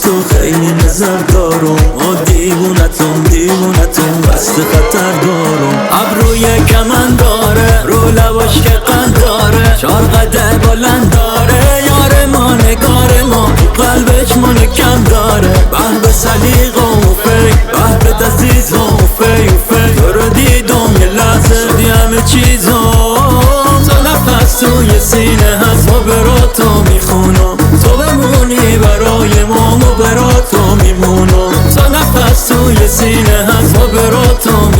تو خیلی نظر دارم و دیوونتون بست خطر دارم. ابروی کمن داره رو لباش که قند داره 4 قده بلند داره یار ما نگار ما قلبش منو کم داره. به سلیقه و فکر به عزیز و فی تو رو دیدم یه لحظه شدی همه چیزم. تو نفس توی سینه هست و براتو میخونم تو بمونی برای ما و براتو میمونم. تو نفس توی سینه هست و براتو